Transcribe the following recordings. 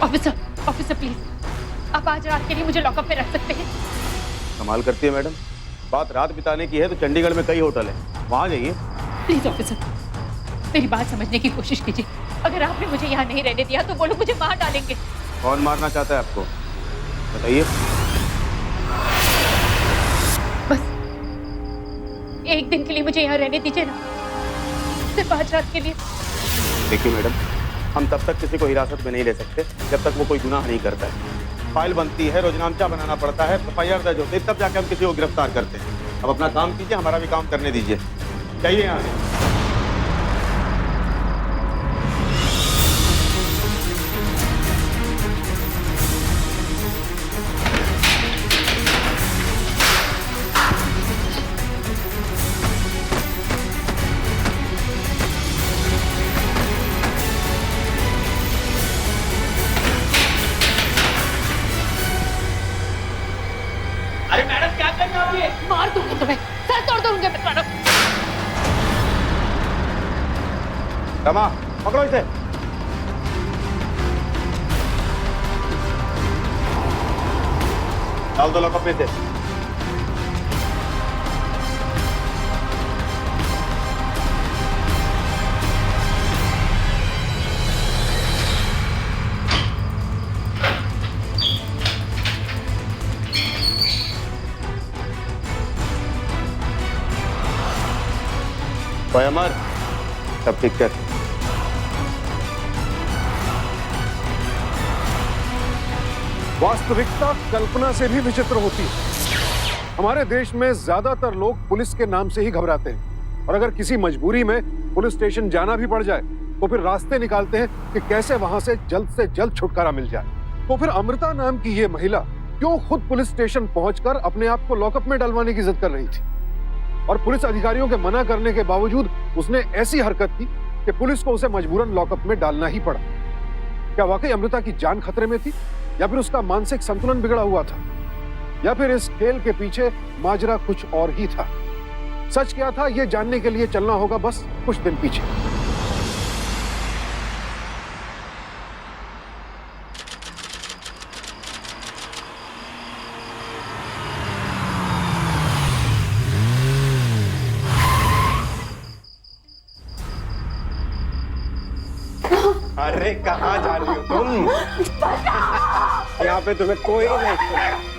Officer, officer please, आप आज रात के लिए मुझे लॉकअप में रख सकते हैं? कमाल करती है मैडम, बात रात बिताने की है तो चंडीगढ़ में कई होटल हैं, वहां जाइए। प्लीज ऑफिसर, मेरी बात समझने की कोशिश कीजिए। अगर आपने मुझे यहाँ नहीं रहने दिया तो वो लोग मुझे मार डालेंगे। कौन मारना चाहता है आपको, बताइए। बस एक दिन के लिए मुझे यहाँ रहने दीजिए ना, सिर्फ आज रात के लिए। देखिए मैडम, हम तब तक किसी को हिरासत में नहीं ले सकते जब तक वो कोई गुनाह नहीं करता है। फाइल बनती है, रोजनामचा बनाना पड़ता है, FIR दर्ज होती है, तब जाके हम किसी को गिरफ्तार करते हैं। अब अपना काम कीजिए, हमारा भी काम करने दीजिए। जाइए यहाँ से। अरे मैडम क्या कर रहे हो आप ये? मार दूंगी तुम्हें, सर तोड़ दूंगी मैं तुम्हारा। रमा, पकड़ो इसे। डाल दो लॉकअप में से। अमर, सब ठीक है। वास्तविकता कल्पना से भी विचित्र होती है। हमारे देश में ज्यादातर लोग पुलिस के नाम से ही घबराते हैं और अगर किसी मजबूरी में पुलिस स्टेशन जाना भी पड़ जाए तो फिर रास्ते निकालते हैं कि कैसे वहां से जल्द छुटकारा मिल जाए। तो फिर अमृता नाम की ये महिला क्यों खुद पुलिस स्टेशन पहुंचकर अपने आप को लॉकअप में डलवाने की जिद कर रही थी और पुलिस अधिकारियों के मना करने के बावजूद उसने ऐसी हरकत की कि पुलिस को उसे मजबूरन लॉकअप में डालना ही पड़ा। क्या वाकई अमृता की जान खतरे में थी या फिर उसका मानसिक संतुलन बिगड़ा हुआ था या फिर इस खेल के पीछे माजरा कुछ और ही था? सच क्या था यह जानने के लिए चलना होगा बस कुछ दिन पीछे। अरे कहाँ जा रही हो तुम? यहाँ पे तुम्हें कोई नहीं सुनेगा।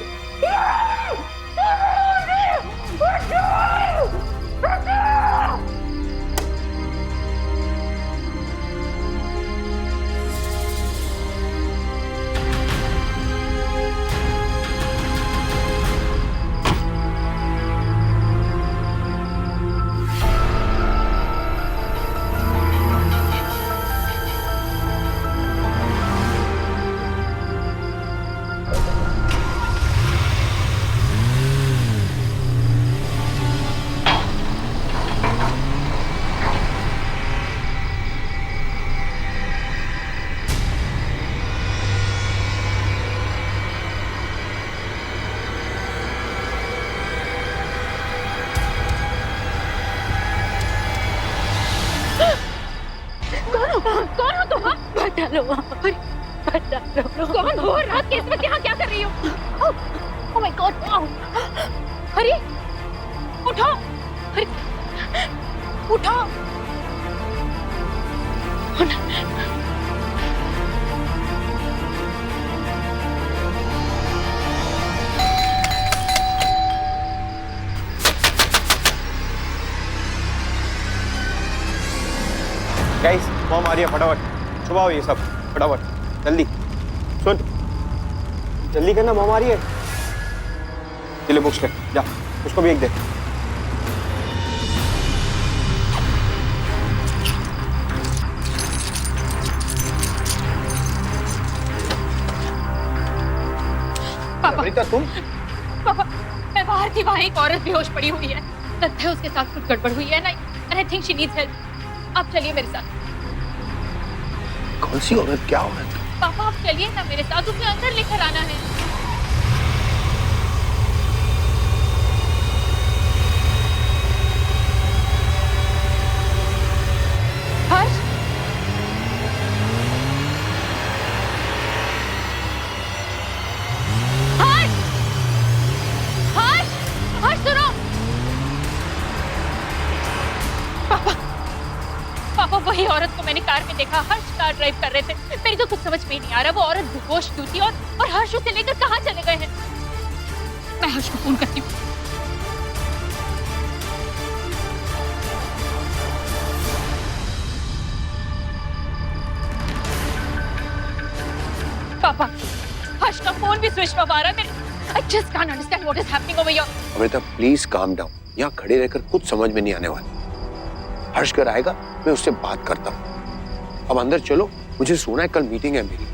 कौन हो तुम? बता लो, कौन हो? रात के इस वक्त यहाँ क्या कर रही हो? ओह माय गॉड, हरी उठो, हरी उठो। गाइस, मॉम आ रही है, फटाफट छुपाओ ये सब, फटाफट जल्दी। सुन, जल्दी करना, मॉम आ रही है। चले बुक्स ले जा, उसको भी एक दे। पापा, तुम? पापा, मैं बाहर थी, वहाँ एक औरत बेहोश पड़ी हुई है। लगता है उसके साथ कुछ गड़बड़ हुई है ना, and I think she needs help. आप चलिए मेरे साथ। कौन सी औरत, क्या औरत? पापा आप चलिए ना मेरे साथ, उसे अंदर लेकर आना है। हर्ष, देखा हर्ष कार ड्राइव कर रहे थे। मेरी तो कुछ समझ में ही नहीं आ रहा, वो औरत बेहोश क्यों थी और हर्ष उसे लेकर कहाँ चले गए हैं। मैं हर्ष को फोन करती हूँ। पापा, हर्ष का फोन भी स्विच ऑफ आ रहा है। I just can't understand what is happening over here. Amrita please calm down. यहाँ खड़े रहकर कुछ समझ में नहीं आने वाली। हर्ष घर आएगा, मैं उससे बात करता हूँ। अब अंदर चलो, मुझे सोना है, कल मीटिंग है मेरी।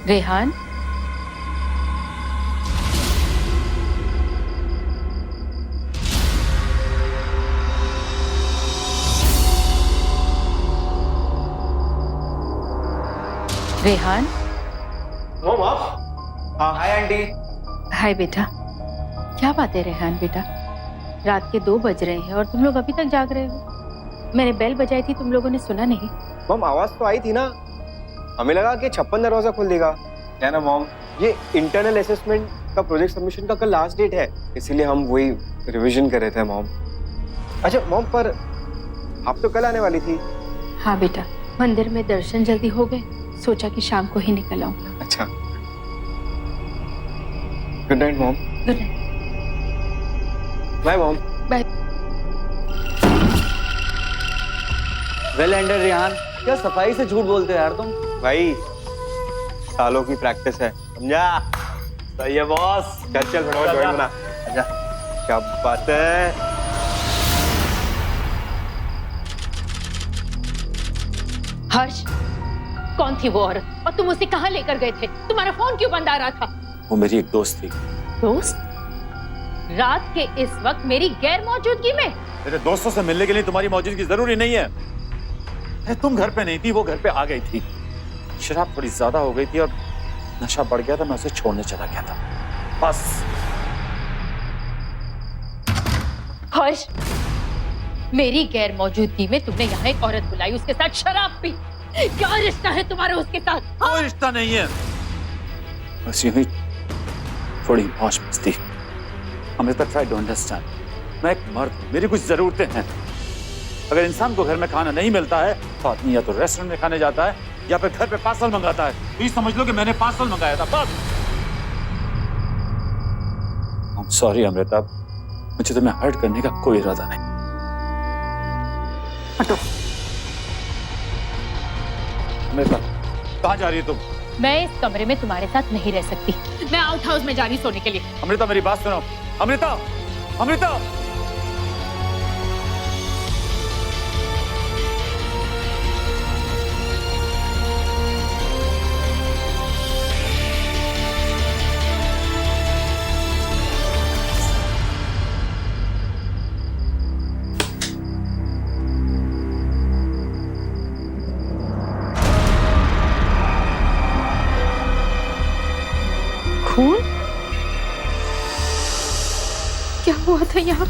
रेहान, रेहान। मॉम आप? हाँ हाय आंटी। हाय बेटा। क्या बात है रेहान बेटा, रात के 2 बज रहे हैं और तुम लोग अभी तक जाग रहे हो। मैंने बेल बजाई थी, तुम लोगों ने सुना नहीं? मॉम आवाज तो आई थी ना, हमें लगा कि 56 दरवाजा खोल देगा। क्या ना मॉम, ये इंटरनल असेसमेंट का प्रोजेक्ट सबमिशन का कल लास्ट डेट है, इसीलिए हम वही रिवीजन कर रहे थे मॉम। अच्छा मॉम, पर आप तो कल आने वाली थी। हाँ बेटा, मंदिर में दर्शन जल्दी हो गए, सोचा कि शाम को ही निकल आऊं। अच्छा, good night mom. Good night. Bye mom. Bye. Well एंडर रेहान, क्या सफाई से झूठ बोलते हो यार तुम। भाई सालों की प्रैक्टिस है, समझा? सही है बॉस। चल चल फटाफट ज्वाइन बना। आजा। क्या बात है। हर्ष, कौन थी वो औरत और तुम उसे कहाँ लेकर गए थे? तुम्हारा फोन क्यों बंद आ रहा था? वो मेरी एक दोस्त थी। दोस्त? रात के इस वक्त मेरी गैर मौजूदगी में? मेरे दोस्तों से मिलने के लिए तुम्हारी मौजूदगी जरूरी नहीं है। अरे तुम घर पे नहीं थी, वो घर पे आ गई थी। शराब थोड़ी ज्यादा हो गई थी और नशा बढ़ गया था, मैं उसे छोड़ने चला गया था, बस। हर्ष, मेरी गैर मौजूदगी में तुमने यहाँ एक औरत बुलाई, उसके साथ शराब पी। क्या रिश्ता है तुम्हारा उसके साथ? कोई रिश्ता नहीं है, बस यूं ही थोड़ी मौज मस्ती। अमृता, ट्राई टू अंडरस्टैंड, मैं एक मर्द हूं, मेरी कुछ जरूरतें हैं। अगर इंसान को घर में खाना नहीं मिलता है तो आदमी या तो रेस्टोरेंट में खाने जाता है या फिर घर पे पार्सल मंगाता है। तो ये समझ लो कि मैंने पार्सल मंगाया था, बस। I'm sorry अमृता, मुझे तुम्हें हर्ट करने का कोई इरादा नहीं। हटो। अमृता, कहाँ जा रही है तुम? मैं इस कमरे में तुम्हारे साथ नहीं रह सकती, मैं आउट हाउस में जा रही सोने के लिए। अमृता मेरी बात सुनो। अमृता, अमृता। खून? क्या हुआ था यहाँ?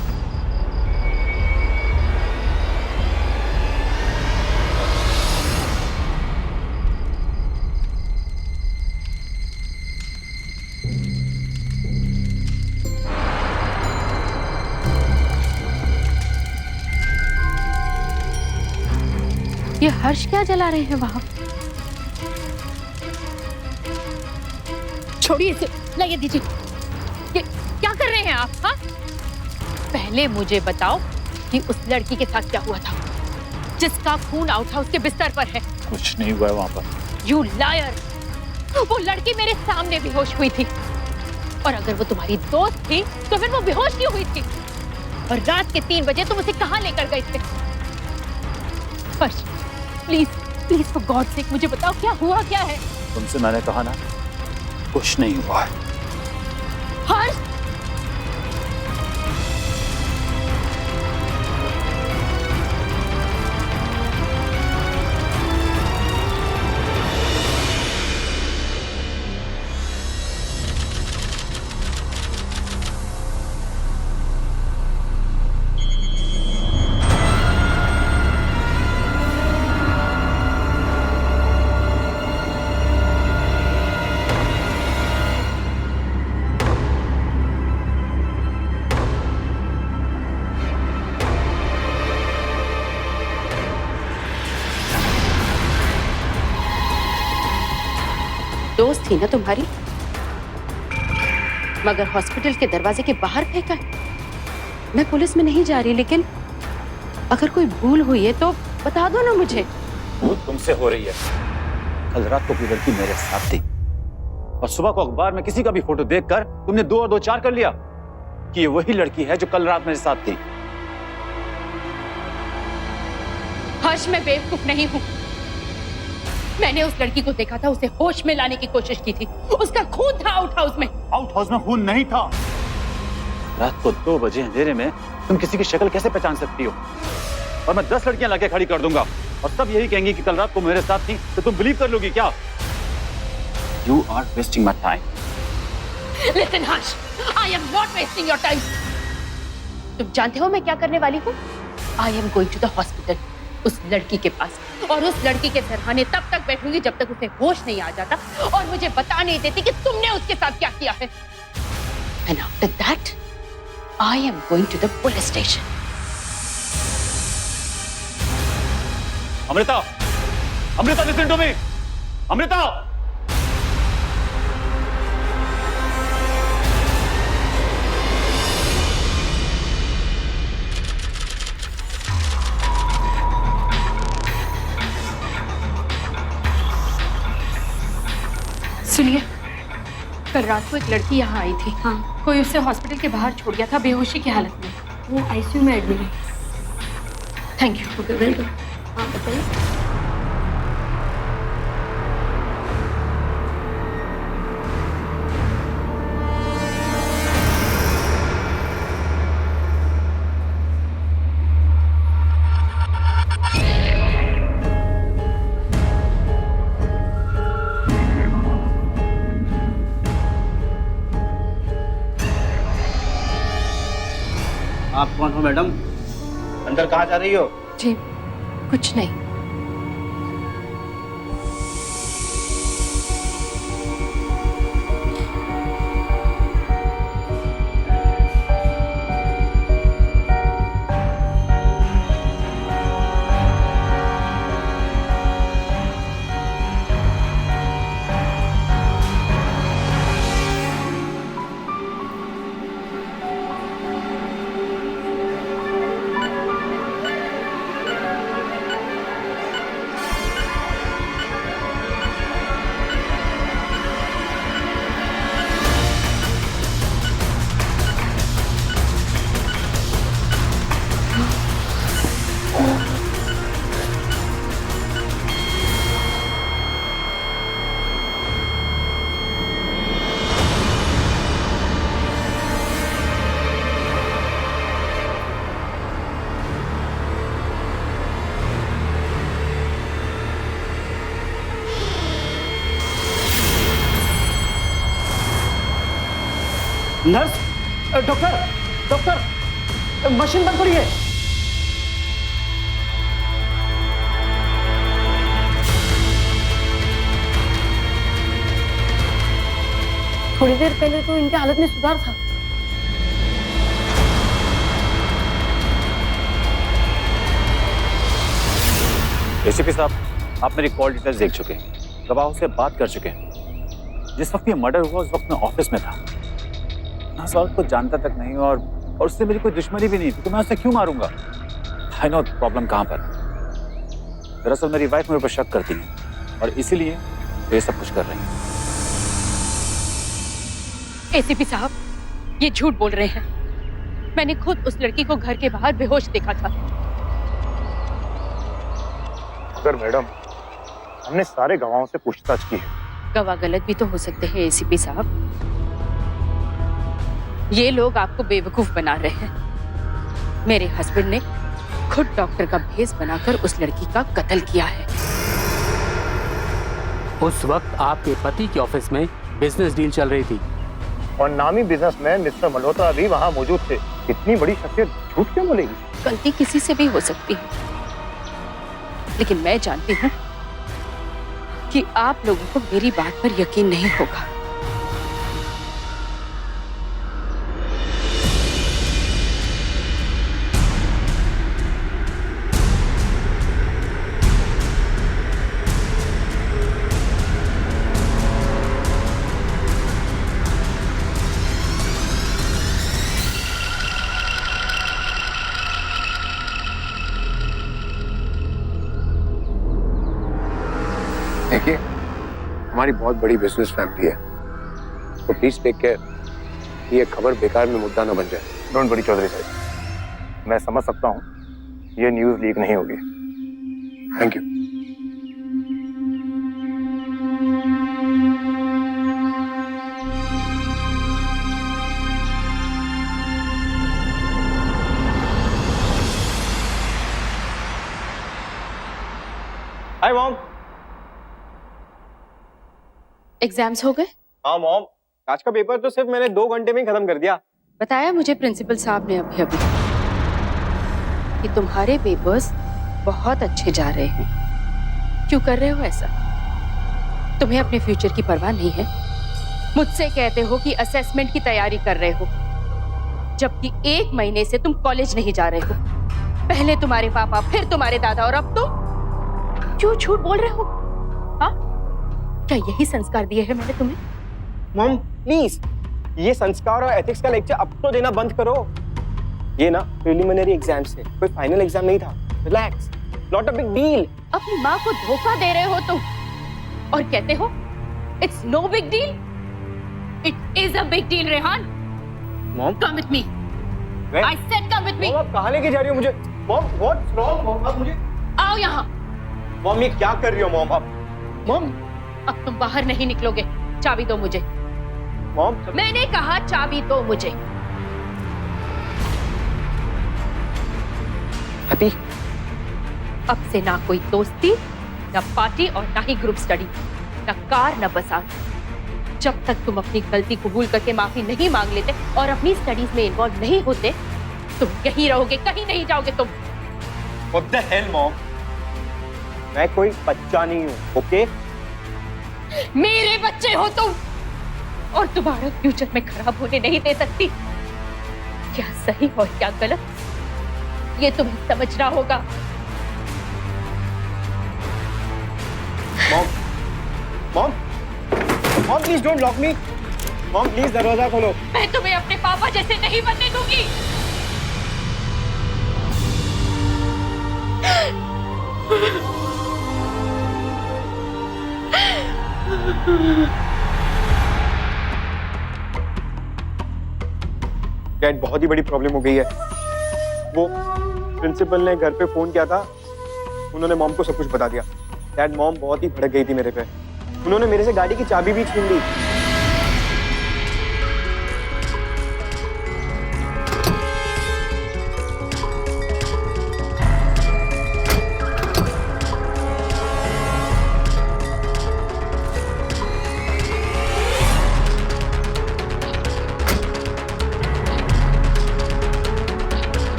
ये हर्ष क्या जला रहे हैं वहां? छोड़िए इसे, लाइए दीजिए। ये क्या कर रहे हैं आप? हाँ, पहले मुझे बताओ कि उस लड़की के साथ क्या हुआ था जिसका खून आउट हाउस के बिस्तर पर है। कुछ नहीं हुआ है वहां पर। You liar! वो लड़की मेरे सामने बेहोश हुई थी, और अगर वो तुम्हारी दोस्त थी तो फिर वो बेहोश क्यों हुई थी? और रात के 3 बजे तुम उसे कहाँ लेकर गए थे? Harsh, please please for God sake मुझे बताओ क्या हुआ, क्या है? तुमसे मैंने कहा ना, कुछ नहीं हुआ है। हर्ष! दोस्त थी ना तुम्हारी, मगर हॉस्पिटल के दरवाजे के बाहर फेंका। मैं पुलिस में नहीं जा रही, लेकिन अगर कोई भूल हुई है तो बता दो ना मुझे। भूल तुमसे हो रही है। कल रात को कोई लड़की मेरे साथ थी और सुबह को अखबार में किसी का भी फोटो देखकर तुमने 2 और 2 4 कर लिया कि ये वही लड़की है जो कल रात मेरे साथ थी। हर्ष, मैं बेवकूफ नहीं हूं। मैंने उस लड़की को देखा था, उसे होश में लाने की कोशिश की थी। उसका खून था आउट हाउस में। आउट हाउस में खून नहीं था। रात को 2 बजे अंधेरे में तुम किसी की शक्ल कैसे पहचान सकती हो? और मैं 10 लड़कियां लाके खड़ी कर दूंगा और सब यही कहेंगी कि कल रात को मेरे साथ थी, तो तुम बिलीव कर लोगी क्या? You are wasting my time. Listen, Harsh, I am not wasting your time. तुम जानते हो मैं क्या करने वाली हूँ? I am going to the hospital, उस लड़की के पास, और उस लड़की के सरहाने तब तक बैठूंगी जब तक उसे होश नहीं आ जाता और मुझे बता नहीं देती कि तुमने उसके साथ क्या किया है। And after that, I am going to the police station. Amrita, Amrita, listen to me. Amrita, सुनिए, कल रात को एक लड़की यहाँ आई थी। हाँ, कोई उसे हॉस्पिटल के बाहर छोड़ गया था बेहोशी की हालत में। वो आईसीयू में एडमिट है। Thank you. Okay, welcome. हाँ, बताइए। आप कौन हो मैडम? अंदर कहाँ जा रही हो? जी, कुछ नहीं। नर्स, डॉक्टर, मशीन बंद करिए। थोड़ी देर पहले तो इनके हालत में सुधार था। एसीपी साहब, आप मेरी कॉल डिटेल्स देख चुके हैं, गवाहों से बात कर चुके हैं। जिस वक्त ये मर्डर हुआ उस वक्त मैं ऑफिस में था। मैं उस वक्त को जानता तक नहीं और उससे मेरी कोई दुश्मनी भी नहीं थी, तो मैं उसे क्यों मारूंगा? आई नो प्रॉब्लम कहां पर। दरअसल मेरी वाइफ मेरे ऊपर शक करती है और इसीलिए ये सब कुछ कर रही है। एसीपी साहब, ये झूठ बोल रहे हैं। मैंने खुद उस लड़की को घर के बाहर बेहोश देखा था। मगर मैडम, हमने सारे गवाहों से पूछताछ की है। गवाह गलत भी तो हो सकते हैं एसीपी साहब। ये लोग आपको बेवकूफ बना रहे हैं। मेरे हस्बैंड ने खुद डॉक्टर का भेष बनाकर उस लड़की का कत्ल किया है। उस वक्त आपके पति के ऑफिस में बिजनेस डील चल रही थी और नामी बिजनेसमैन मिस्टर मल्होत्रा भी वहाँ मौजूद थे। इतनी बड़ी शख्सियत झूठ क्यों बोलेगी? गलती किसी से भी हो सकती है, लेकिन मैं जानती हूँ कि आप लोगों को मेरी बात पर यकीन नहीं होगा। देखिए, हमारी बहुत बड़ी बिजनेस फैमिली है, तो प्लीज टेक केयर, ये खबर बेकार में मुद्दा न बन जाए। डोंट वरी चौधरी साहब, मैं समझ सकता हूँ, ये न्यूज लीक नहीं होगी। Thank you. Hi mom. Exams हो गए? हाँ मॉम, आज का पेपर तो सिर्फ मैंने 2 घंटे में ही खत्म कर दिया। बताया मुझे प्रिंसिपल साहब ने अभी अभी कि तुम्हारे पेपर्स बहुत अच्छे जा रहे हैं। क्यों कर रहे हो ऐसा? तुम्हें अपने फ्यूचर की परवाह नहीं है? मुझसे कहते हो कि असेसमेंट की तैयारी कर रहे हो, जबकि 1 महीने से तुम कॉलेज नहीं जा रहे हो। पहले तुम्हारे पापा, फिर तुम्हारे दादा, और अब तुम क्यों झूठ बोल रहे हो? हाँ, क्या यही संस्कार दिए हैं मैंने तुम्हें? मॉम प्लीज, ये संस्कार और एथिक्स का लेक्चर अब तो देना बंद करो। ये ना प्रिलिमिनरी एग्जाम्स थे, कोई फाइनल एग्जाम नहीं था। Relax, not a big deal. अपनी माँ को धोखा दे रहे हो तुम और कहते हो it's no big deal. It is a big deal Rehan. Mom come with me. I said come with me. Mom आप कहाँ लेके जा रही हो मुझे? Mom what's wrong? मॉम आप मुझे, आओ यहाँ। मॉम ये क्या कर रही हो मॉम आप? मॉम, अब तुम बाहर नहीं निकलोगे। चाबी दो मुझे। मॉम मैंने कहा चाबी दो मुझे। हटी। अब से ना कोई दोस्ती, ना पार्टी और ना ही ग्रुप स्टडी, ना कार ना बसात। जब तक तुम अपनी गलती कबूल करके माफी नहीं मांग लेते और अपनी स्टडीज में इन्वॉल्व नहीं होते, तुम यहीं रहोगे, कहीं नहीं जाओगे तुम। What the hell, mom? मैं कोई बच्चा नहीं हूँ, ओके? मेरे बच्चे हो तुम और तुम्हारा फ्यूचर में खराब होने नहीं दे सकती। क्या सही और क्या गलत, ये तुम्हें समझना होगा। Mom, mom, mom please don't lock me. Mom please दरवाजा खोलो। मैं तुम्हें अपने पापा जैसे नहीं बनने दूंगी। डैड, बहुत ही बड़ी प्रॉब्लम हो गई है। वो प्रिंसिपल ने घर पे फोन किया था, उन्होंने मॉम को सब कुछ बता दिया। डैड, मॉम बहुत ही भड़क गई थी मेरे पे। उन्होंने मेरे से गाड़ी की चाबी भी छीन ली।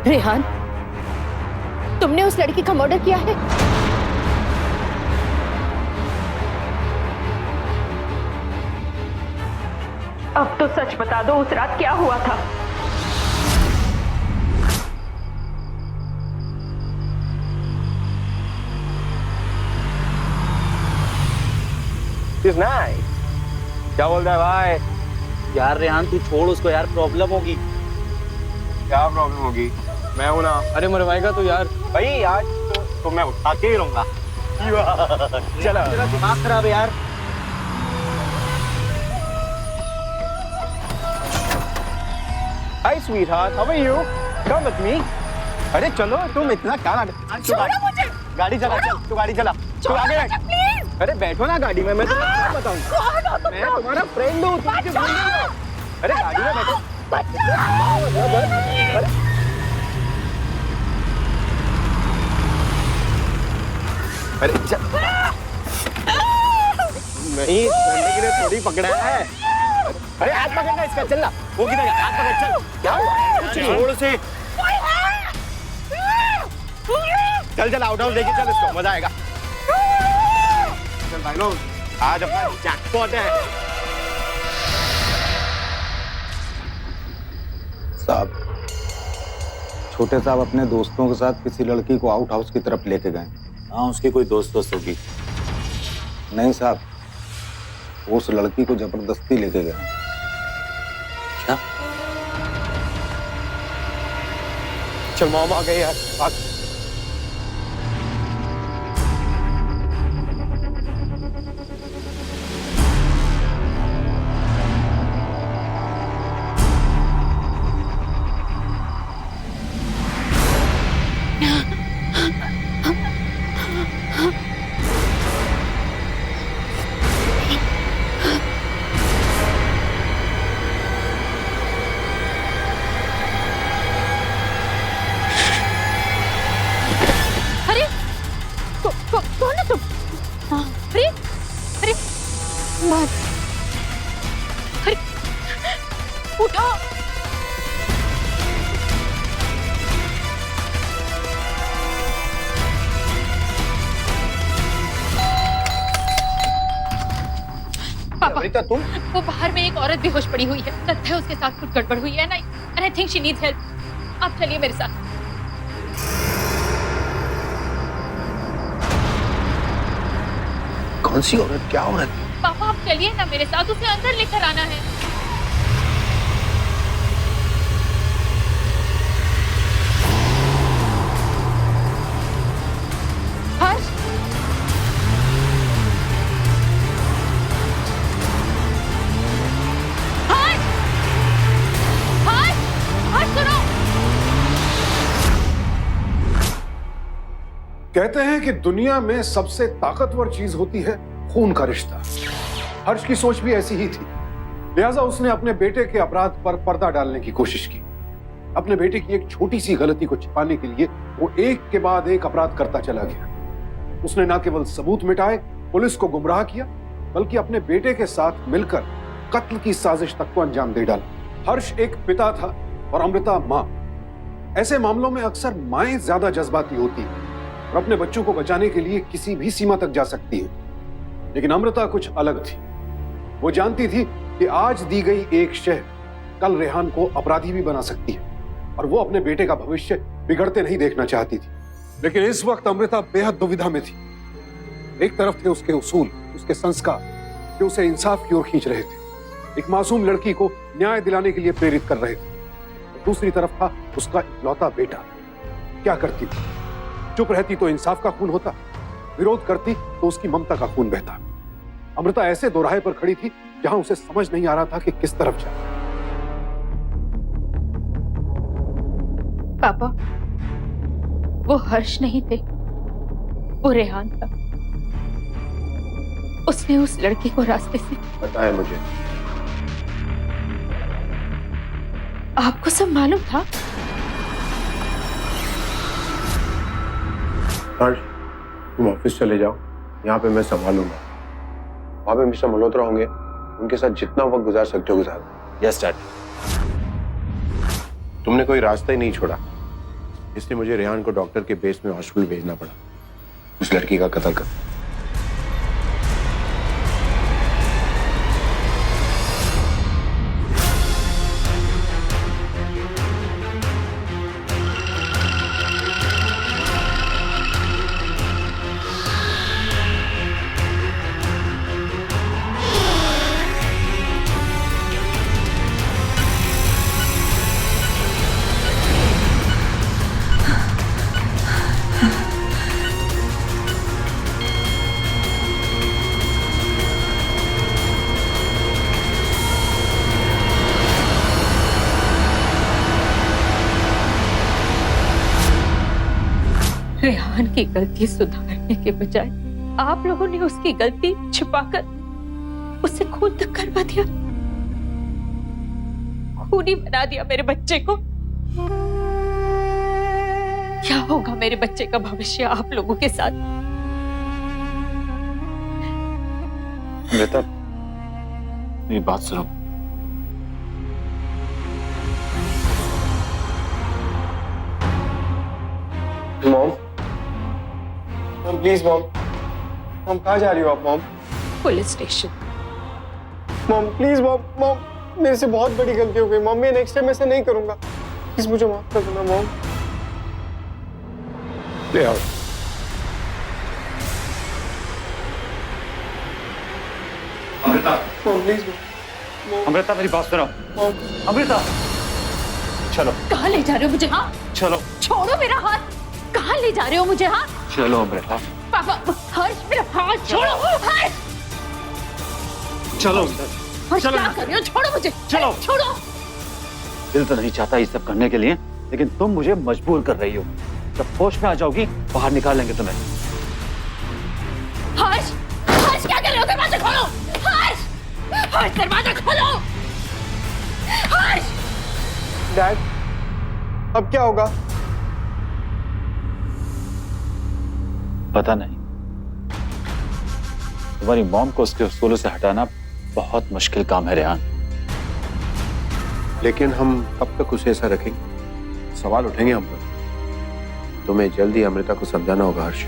रेहान, तुमने उस लड़की का मर्डर किया है? अब तो सच बता दो, उस रात क्या हुआ था? She's nice. क्या बोल रहा है भाई? यार रेहान तू छोड़ उसको यार, प्रॉब्लम होगी। क्या प्रॉब्लम होगी? मैं हूं ना। अरे मरवाएगा तो यार। भाई यार तो मैं उठा के ही रहूंगा। चलो, तेरा दिमाग खराब है यार। Hi sweetheart, how are you? Come with me. अरे चलो, तुम इतना क्या गाड़ी चला, चल तू गाड़ी चला, तू आगे बैठ। अरे बैठो ना गाड़ी में, मैं तुम्हें क्या बताऊं? मैं तुम्हारा फ्रेंड हूँ। अरे गाड़ी में बैठो। अरे नहीं, के लिए थोड़ी पकड़ा है। अरे हाथ पकड़ना इसका, चलना। वो किधर है? हाथ पकड़, चल। क्या हुआ? छोड़ से। चल चल आउट हाउस लेके चल इसको, मजा आएगा। चल भाई लोग, आज अपना जैकपॉट है। साहब, छोटे साहब अपने दोस्तों के साथ किसी लड़की को आउट हाउस की तरफ लेके गए। हाँ, उसकी कोई दोस्त होगी। नहीं साहब, वो उस लड़की को जबरदस्ती लेके गए। क्या? चल मॉम आ गए यार, भाग। कौन है तुम? अरे अरे मार, अरे उठो। अमृता तुम? वो बाहर में एक औरत बेहोश पड़ी हुई है, लगता है उसके साथ कुछ गड़बड़ हुई है ना, and I think she needs help. आप चलिए मेरे साथ। कौन सी औरत? क्या औरत? पापा आप चलिए ना मेरे साथ, उसे अंदर लेकर आना है। हर्ष, हर्ष, हर्ष, हर्ष सुनो। कहते हैं कि दुनिया में सबसे ताकतवर चीज होती है खून का रिश्ता। हर्ष की सोच भी ऐसी ही थी, लिहाजा उसने अपने बेटे के अपराध पर पर्दा डालने की कोशिश की। अपने बेटे की एक छोटी सी गलती को छिपाने के लिए वो एक के बाद एक अपराध करता चला गया। उसने न केवल सबूत मिटाए, पुलिस को गुमराह किया, बल्कि अपने बेटे के साथ मिलकर कत्ल की साजिश तक को अंजाम दे डाला। हर्ष एक पिता था और अमृता मां। ऐसे मामलों में अक्सर माएं ज्यादा जज्बाती होती हैं और अपने बच्चों को बचाने के लिए किसी भी सीमा तक जा सकती है। लेकिन अमृता कुछ अलग थी। वो जानती थी कि आज दी गई एक शह कल रेहान को अपराधी भी बना सकती है और वो अपने बेटे का भविष्य बिगड़ते नहीं देखना चाहती थी। लेकिन इस वक्त अमृता बेहद दुविधा में थी। एक तरफ थे उसके उसूल, उसके संस्कार जो उसे इंसाफ की ओर खींच रहे थे, एक मासूम लड़की को न्याय दिलाने के लिए प्रेरित कर रहे थे। दूसरी तरफ था उसका इकलौता बेटा। क्या करती? चुप रहती तो इंसाफ का खून होता, विरोध करती तो उसकी ममता का खून बहता। अमृता ऐसे दोराहे पर खड़ी थी जहां उसे समझ नहीं आ रहा था कि किस तरफ जाए। पापा, वो हर्ष नहीं थे, वो रेहान था। उसने उस लड़की को रास्ते से पता है मुझे। आपको सब मालूम था? हर्ष, तुम ऑफिस चले जाओ, यहाँ पे मैं संभालूंगा। वहां पे मिस्टर मल्होत्रा होंगे, उनके साथ जितना वक्त गुजार सकते हो गुजार। Yes dad. तुमने कोई रास्ता ही नहीं छोड़ा, इसलिए मुझे रेहान को डॉक्टर के बेस में हॉस्पिटल भेजना पड़ा उस लड़की का कत्ल कर। रेहान की गलती सुधारने के बजाय आप लोगों ने उसकी गलती छिपाकर उसे खून तक करवा दिया, खूनी बना दिया मेरे बच्चे को। क्या होगा मेरे बच्चे का भविष्य आप लोगों के साथ? बेटा, ये बात सुनो। Mom, please mom. मॉम कहाँ जा रही हो आप mom? Police station. Mom please mom. Mom मेरे से बहुत बड़ी गलती हो गई मॉम, मैं नेक्स्ट टाइम ऐसे नहीं करूंगा, प्लीज मुझे माफ कर देना मॉम। ले आओ। Amrita, mom please mom. Amrita मेरी बात सुनो। मॉम अमृता, चलो कहाँ ले जा रहे हो मुझे? हाँ, चलो छोड़ो मेरा हाथ। कहाँ ले जा रहे हो मुझे? हाँ चलो अमृता, पापा, हर्ष मेरा हाथ छोड़ो। हर्ष, चलो हर्ष क्या कर रहे हो? छोड़ो मुझे। चलो। छोड़ो। दिल तो नहीं चाहता ये सब करने के लिए, लेकिन तुम मुझे मजबूर कर रही हो। जब होश में आ जाओगी बाहर निकालेंगे तुम्हें। हर्ष, हर्ष क्या कर रहे हो? दरवाजा खोलो। हर्ष, हर्ष दरवाजा खोलो। हर्ष, डैड अब क्या होगा? पता नहीं। तुम्हारी मॉम को उसके स्कूलों से हटाना बहुत मुश्किल काम है रेहान। लेकिन हम कब तक उसे ऐसा रखेंगे? सवाल उठेंगे हम पर। तुम्हें जल्दी अमृता को समझाना होगा हर्ष।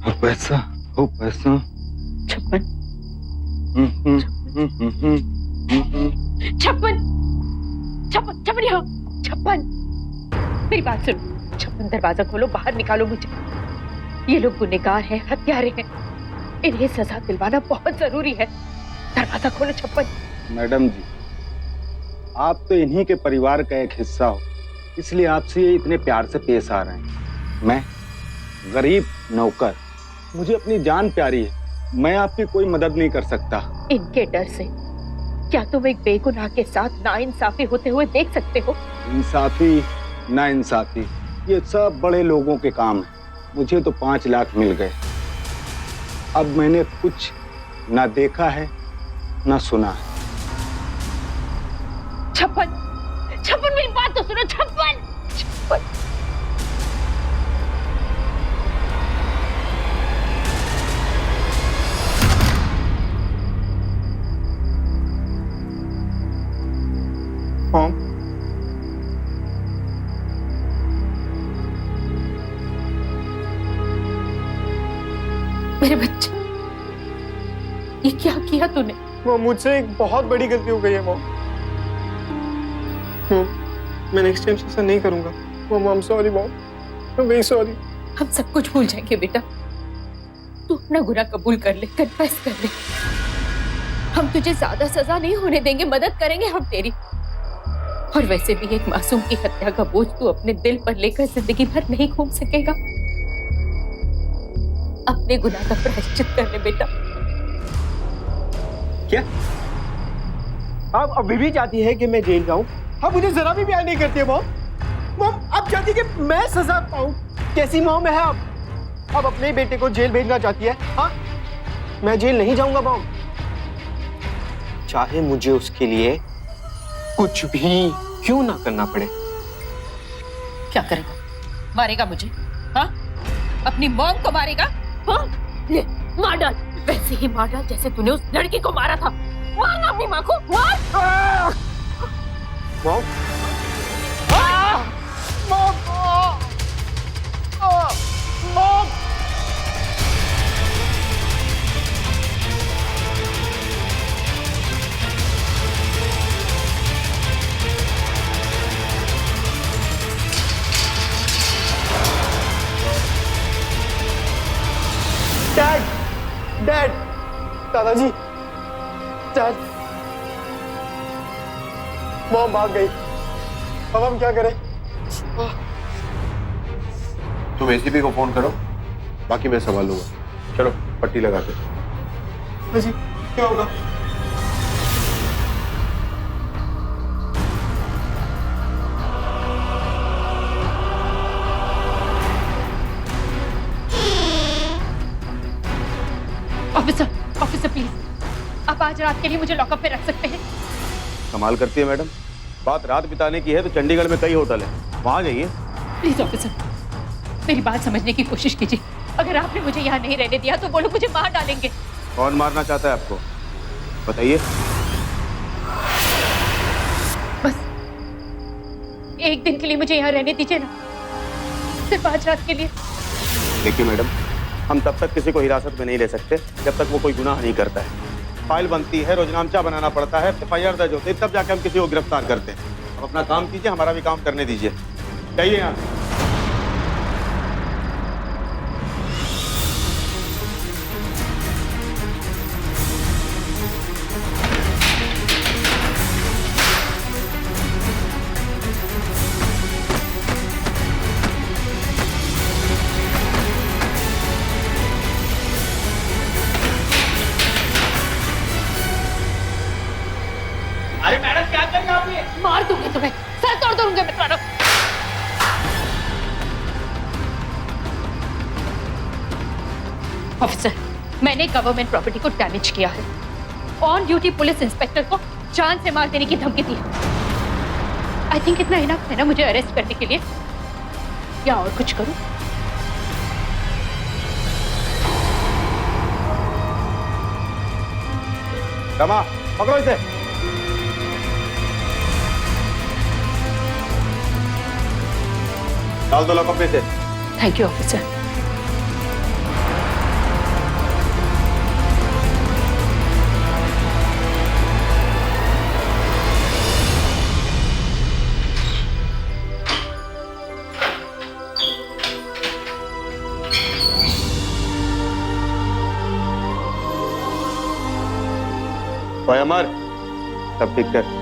और पैसा, ओ पैसा। 56 56 यहाँ 56। मेरी बात सुनो। 56 दरवाजा खोलो, बाहर निकालो मुझे। ये लोग गुनहगार हैं, हत्यारे हैं, इन्हें सजा दिलवाना बहुत जरूरी है। दरवाजा खोलो 56। मैडम जी, आप तो इन्हीं के परिवार का एक हिस्सा हो, इसलिए आपसे ये इतने प्यार से पेश आ रहे हैं। मैं गरीब नौकर, मुझे अपनी जान प्यारी है, मैं आपकी कोई मदद नहीं कर सकता। इनके डर से क्या तुम एक बेगुनाह के साथ नाइंसाफी होते हुए देख सकते हो? इंसाफी ना इंसाफी ये सब बड़े लोगों के काम है। मुझे तो 5 लाख मिल गए। अब मैंने कुछ ना देखा है ना सुना है। 56 मेरी बात तो सुनो। 56 मॉम मेरे बच्चे, ये क्या किया तूने? मॉम मुझसे एक बहुत बड़ी गलती हो गई है मॉम। मैं नेक्स्ट टाइम ऐसा नहीं करूंगा mom. I am sorry mom, I am very sorry. हम सब कुछ भूल जाएंगे बेटा। तू अपना गुनाह कबूल कर ले, कन्फेस कर ले। हम तुझे ज्यादा सजा नहीं होने देंगे, मदद करेंगे हम तेरी। और वैसे भी एक मासूम की हत्या का बोझ तू अपने दिल पर लेकर जिंदगी भर नहीं घूम सकेगा। अपने गुनाह का प्रायश्चित कर ले बेटा। क्या आप अभी भी चाहती है कि मैं जेल जाऊं? आप मुझे जरा भी प्यार नहीं करती है मॉम। मॉम आप चाहती है कि मैं सजा पाऊं? कैसी मॉम है आप? अब अपने बेटे को जेल भेजना चाहती है? हाँ, मैं जेल नहीं जाऊंगा मॉम, चाहे मुझे उसके लिए कुछ भी क्यों ना करना पड़े। क्या करेगा? मारेगा मुझे? हाँ, अपनी मॉम को मारेगा? हाँ, ले मार डाल, वैसे ही मार डाल जैसे तूने उस लड़की को मारा था। मार ना अपनी माँ को, मार। मॉम मॉम डैड, डैड, दादाजी, डैड, मॉम भाग गई। अब हम क्या करें? तुम एसीपी को फोन करो, बाकी मैं संभाल लूंगा। चलो पट्टी लगाते। जी क्या होगा? ऑफिसर प्लीज, आप आज रात के लिए मुझे लॉकअप पे रख सकते हैं? कमाल करती है मैडम। बात रात बिताने की है तो चंडीगढ़ में कई होटल हैं, वहां जाइए। प्लीज ऑफिसर, मेरी बात समझने की कोशिश कीजिए। अगर आपने मुझे यहाँ नहीं रहने दिया तो वो लोग मुझे मार डालेंगे। कौन मारना चाहता है आपको, बताइए। बस एक दिन के लिए मुझे यहाँ रहने दीजिए ना, सिर्फ आज रात के लिए। देखिए मैडम, हम तब तक किसी को हिरासत में नहीं ले सकते जब तक वो कोई गुनाह नहीं करता है। फाइल बनती है, रोजनामचा बनाना पड़ता है, FIR दर्ज होती है, तब जाके हम किसी को गिरफ्तार करते हैं। अब अपना काम कीजिए, हमारा भी काम करने दीजिए। चाहिए यहाँ से। अरे मैडम क्या कर रहे हैं आप? ये मार दूंगी तुम्हें, सर तोड़ दूंगी मैं तुम्हारा। ऑफिसर, मैंने गवर्नमेंट प्रॉपर्टी को डैमेज किया है। ऑन ड्यूटी पुलिस इंस्पेक्टर को जान से मार देने की धमकी दी है। आई थिंक इतना इनफ है ना मुझे अरेस्ट करने के लिए, या और कुछ करूं? रमा, पकड़ो इसे। डाल दो लॉकअप में से। Thank you officer. भाई अमर, सब ठीक कर।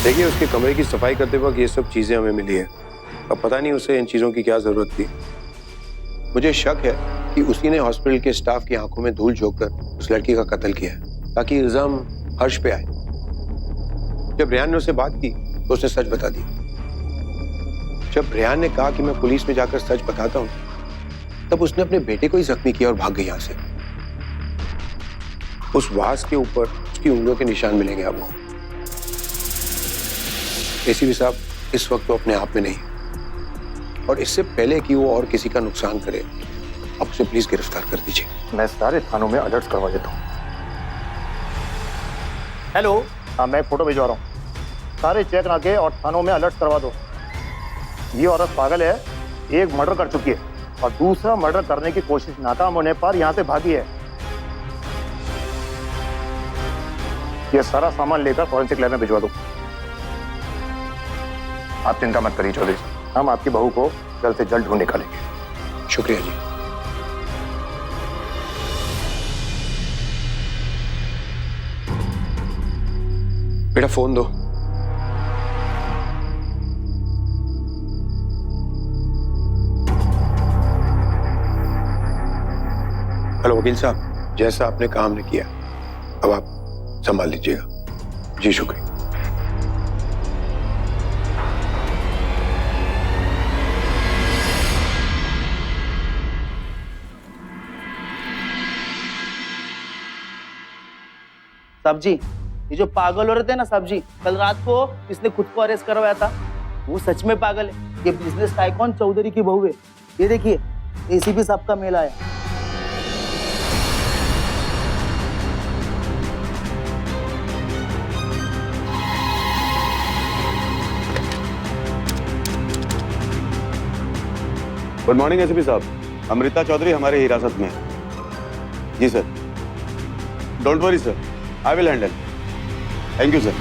देखिए, उसके कमरे की सफाई करते वक्त ये सब चीजें हमें मिली है। अब पता नहीं उसे इन चीजों की क्या जरूरत थी। मुझे शक है कि उसी ने हॉस्पिटल के स्टाफ की आंखों में धूल झोंककर उस लड़की का कत्ल किया है ताकि इल्जाम हर्ष पे आए। जब रेहान ने उससे बात की तो उसने सच बता दी। जब रेहान ने कहा कि मैं पुलिस में जाकर सच बताता हूं, तब उसने अपने बेटे को ही जख्मी किया और भाग गई यहां से। उस वास के ऊपर उसकी उंगलियों के निशान मिलेंगे आपको। एसीपी साहब, इस वक्त तो अपने आप में नहीं, और इससे पहले कि वो और किसी का नुकसान करे, आप उसे प्लीज गिरफ्तार कर दीजिए। मैं सारे थानों में अलर्ट करवा देता हूँ। हेलो, हाँ मैं फोटो भिजवा रहा हूँ। सारे चेक नाके और थानों में अलर्ट करवा दो। ये औरत पागल है, एक मर्डर कर चुकी है और दूसरा मर्डर करने की कोशिश नाकाम होने पर यहाँ से भागी है। ये सारा सामान लेकर फॉरेंसिक लैब में भिजवा दो। आप चिंता मत करिए चौधरी साहब, हम आपकी बहू को जल्द से जल्द ढूंढ निकालेंगे। शुक्रिया जी। बेटा फोन दो। हेलो वकील साहब, जैसा आपने काम ने किया, अब आप संभाल लीजिएगा। जी शुक्रिया। सब्जी, ये जो पागल हो रहे थे ना सब्जी, कल रात को इसने खुद को अरेस्ट करवाया था, वो सच में पागल है। ये बिजनेस टाइकॉन चौधरी की बहू है। ये देखिए, एसीपी साहब का मेल आया। गुड मॉर्निंग एसीपी साहब, अमृता चौधरी हमारे हिरासत में है। जी sir. Don't worry sir, I will handle. Thank you sir.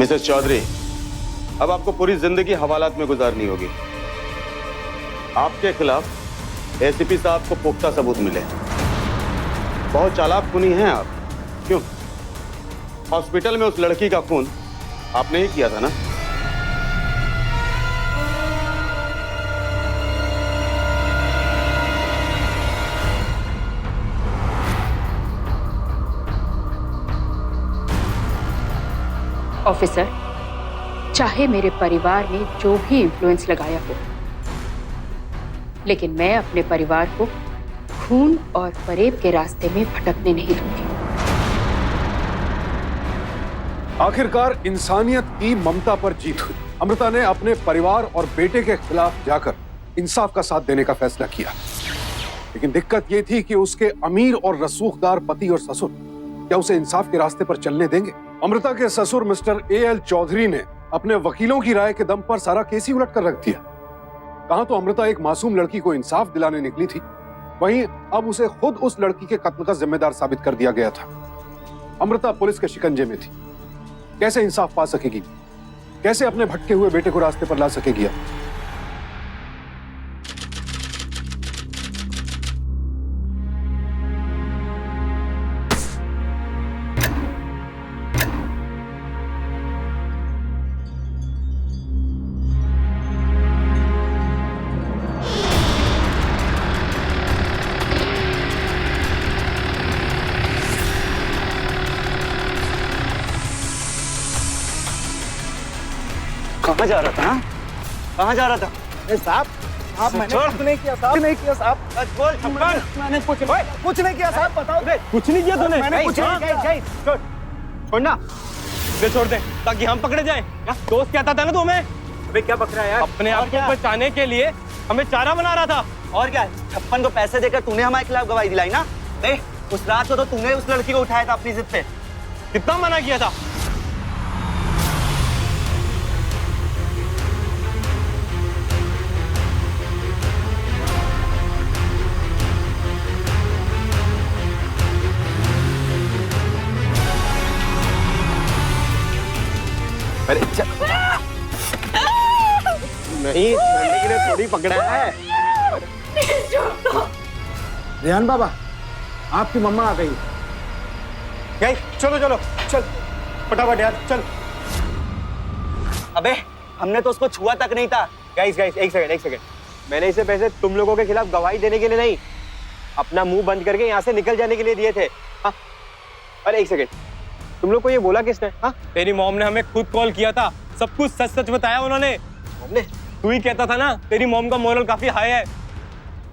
Mrs Chaudhary, अब आपको पूरी जिंदगी हवालात में गुजारनी होगी। आपके खिलाफ एसीपी साहब को पुख्ता सबूत मिले। बहुत चालाक खूनी हैं आप। क्यों? हॉस्पिटल में उस लड़की का खून आपने ही किया था ना? ऑफिसर, चाहे मेरे परिवार ने जो भी इन्फ्लुएंस लगाया हो, लेकिन मैं अपने परिवार को खून और फरेब के रास्ते में भटकने नहीं दूंगी। आखिरकार इंसानियत की ममता पर जीत हुई। अमृता ने अपने परिवार और बेटे के खिलाफ जाकर इंसाफ का साथ देने का फैसला किया। लेकिन दिक्कत यह थी कि उसके अमीर और रसूखदार पति और ससुर क्या उसे इंसाफ के रास्ते पर चलने देंगे? अमृता के ससुर मिस्टर A.L. चौधरी ने अपने वकीलों की राय के दम पर सारा केस ही उलट कर रख दिया। कहां तो अमृता एक मासूम लड़की को इंसाफ दिलाने निकली थी, वहीं अब उसे खुद उस लड़की के कत्ल का जिम्मेदार साबित कर दिया गया था। अमृता पुलिस के शिकंजे में थी। कैसे इंसाफ पा सकेगी? कैसे अपने भटके हुए बेटे को रास्ते पर ला सकेगी? कहाँ जा रहा था? हाँ? कहाँ जा रहा था? साहब, आप मैंने कुछ नहीं किया साहब, नहीं किया साहब। बोल छप्पन। मैंने कुछ नहीं किया साहब, बताओ। कुछ नहीं किया तूने? मैंने कुछ नहीं किया। छोड़ना, इसे छोड़ दे ताकि हम पकड़े जाएं। दोस्त कहता था ना तू हमें। अबे क्या बक रहा है यार? अपने आप को बचाने के लिए हमें चारा बना रहा था। और क्या है? छप्पन को पैसे देकर तूने हमारे खिलाफ गवाही दिलाई ना? उस रात को तो तूने उस लड़की को उठाया था अपनी जिद पे। कितना मना किया था? अरे नहीं, लड़ने के लिए थोड़ी पकड़ा है। रेहान बाबा, आपकी मम्मा आ गई। चलो चलो चल, फटाफट यार चल। अबे हमने तो उसको छुआ तक नहीं था। गाइस एक सेकंड। मैंने इसे पैसे तुम लोगों के खिलाफ गवाही देने के लिए नहीं, अपना मुंह बंद करके यहाँ से निकल जाने के लिए दिए थे। हाँ, अरे एक सेकंड, तुम लोग को ये बोला किसने? हाँ, तेरी मॉम ने हमें खुद कॉल किया था, सब कुछ सच सच बताया उन्होंने। तू ही कहता था ना तेरी मॉम का मोरल काफी हाई है।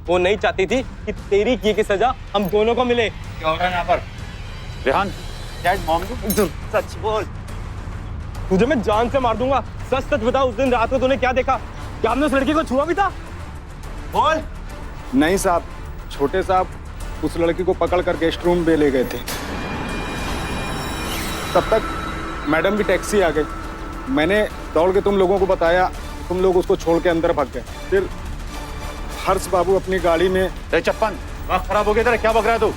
वो नहीं चाहती थी कि तेरी किए की सजा हम दोनों को मिले। क्या हो रहा है यहाँ पर? रेहान, डैड मॉम को सच बोल। तुझे मैं जान से मार दूंगा। सच सच बता, उस दिन रात को तूने क्या देखा? क्या हमने उस लड़की को छुआ भी था? बोल। नहीं साहब, छोटे साहब उस लड़की को पकड़ कर गेस्ट रूम में ले गए थे। तब तक मैडम की टैक्सी आ गई। मैंने दौड़ के तुम लोगों को बताया, तुम लोग उसको छोड़ के अंदर भाग गए। फिर हर्ष बाबू अपनी गाड़ी में। छप्पन, वक्त खराब हो गया तेरा, क्या बक रहा है तू?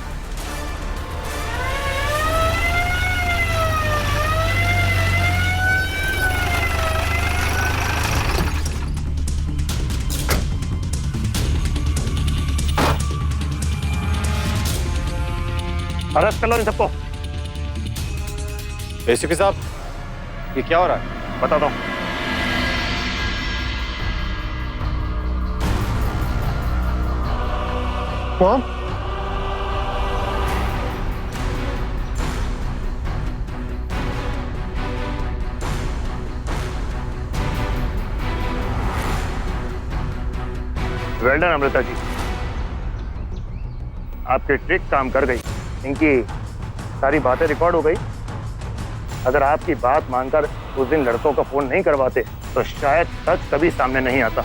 अरेस्ट कर लो इन सबको। एसीपी साहब, ये क्या हो रहा है? बताता हूँ। Mom, well done Amrita ji, आपकी ट्रिक काम कर गई। इनकी सारी बातें रिकॉर्ड हो गई। अगर आपकी बात मानकर उस दिन लड़कों का फोन नहीं करवाते तो शायद सच कभी सामने नहीं आता।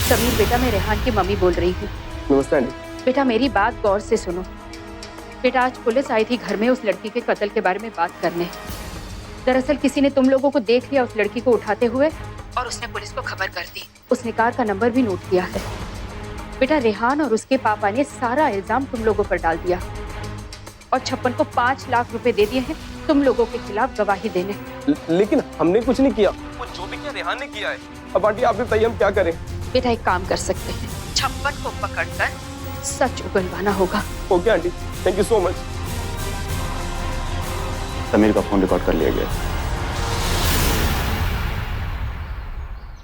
समीर बेटा, मैं रेहान की मम्मी बोल रही हूँ। नमस्ते आंटी। बेटा मेरी बात गौर से सुनो। बेटा आज पुलिस आई थी घर में उस लड़की के कत्ल के बारे में बात करने। दरअसल किसी ने तुम लोगों को देख लिया उस लड़की को उठाते हुए और उसने पुलिस को खबर कर दी। उसने कार का नंबर भी नोट किया है। बेटा रेहान और उसके पापा ने सारा इल्जाम तुम लोगों पर डाल दिया और छप्पन को 5 लाख रुपए दे दिए हैं तुम लोगों के खिलाफ गवाही देने। लेकिन हमने कुछ नहीं किया। वो जो भी किया रेहान ने किया है। अब आंटी आप भी बताइए हम क्या करें? बेटा एक काम कर सकते हैं, छप्पन को पकड़कर सच उगलवाना होगा। Okay aunty, thank you so much. Sameer का फोन रिकॉर्ड कर लिया गया।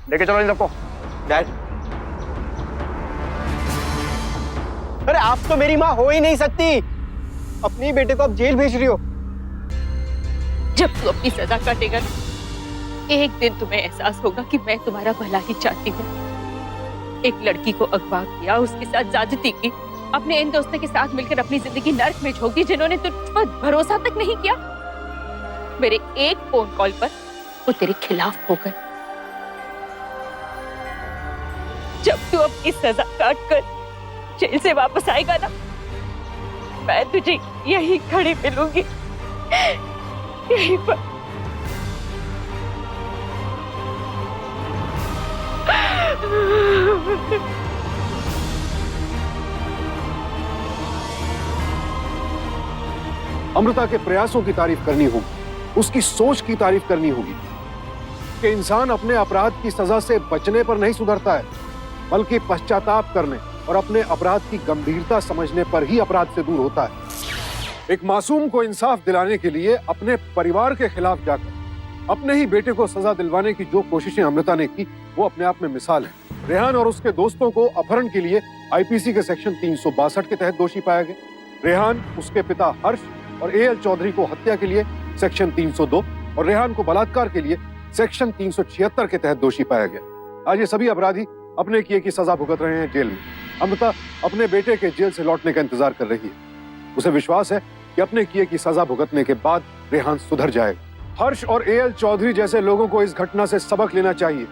लेके चलो इन सबको। डैड, अरे आप तो मेरी माँ हो ही नहीं सकती। अपनी बेटे को आप जेल भेज रही हो। जब तू अपनी सजा काटेगा ना, एक दिन तुम्हें एहसास होगा कि मैं तुम्हारा भला ही चाहती हूँ। एक लड़की को अगवा किया, उसके साथ ज्यादती की, अपने इन दोस्तों के साथ मिलकर अपनी जिंदगी नर्क में झोंक दी, जिन्होंने तुझ पर भरोसा तक नहीं किया। मेरे एक फोन कॉल पर वो तेरे खिलाफ हो गए। जब तू अपनी सजा काट कर जेल से वापस आएगा ना, मैं तुझे यहीं खड़ी मिलूंगी, यहीं पर। अमृता के प्रयासों की तारीफ करनी होगी, उसकी सोच की तारीफ करनी होगी कि इंसान अपने अपराध की सजा से बचने पर नहीं सुधरता है, बल्कि पश्चाताप करने और अपने अपराध की गंभीरता समझने पर ही अपराध से दूर होता है। एक मासूम को इंसाफ दिलाने के लिए अपने परिवार के खिलाफ जाकर अपने ही बेटे को सजा दिलवाने की जो कोशिशें अमृता ने की, वो अपने आप में मिसाल है। रेहान और उसके दोस्तों को अपहरण के लिए आईपीसी के सेक्शन 362 के तहत दोषी पाया गया। रेहान, उसके पिता हर्ष और एएल चौधरी को हत्या के लिए सेक्शन 302 और रेहान को बलात्कार के लिए सेक्शन 376 के तहत दोषी पाया गया। आज ये सभी अपराधी अपने किए की सजा भुगत रहे हैं जेल में। अमृता अपने बेटे के जेल से लौटने का इंतजार कर रही है। उसे विश्वास है कि अपने किए की सजा भुगतने के बाद रेहान सुधर जाएगा। हर्ष और एएल चौधरी जैसे लोगों को इस घटना से सबक लेना चाहिए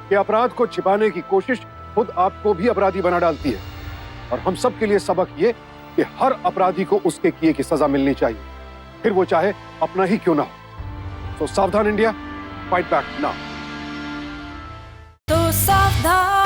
कि अपराध को छिपाने की कोशिश खुद आपको भी अपराधी बना डालती है। और हम सब के लिए सबक ये कि हर अपराधी को उसके किए की सजा मिलनी चाहिए, फिर वो चाहे अपना ही क्यों ना हो। तो सावधान इंडिया, फाइट बैक नाउ। तो सावधान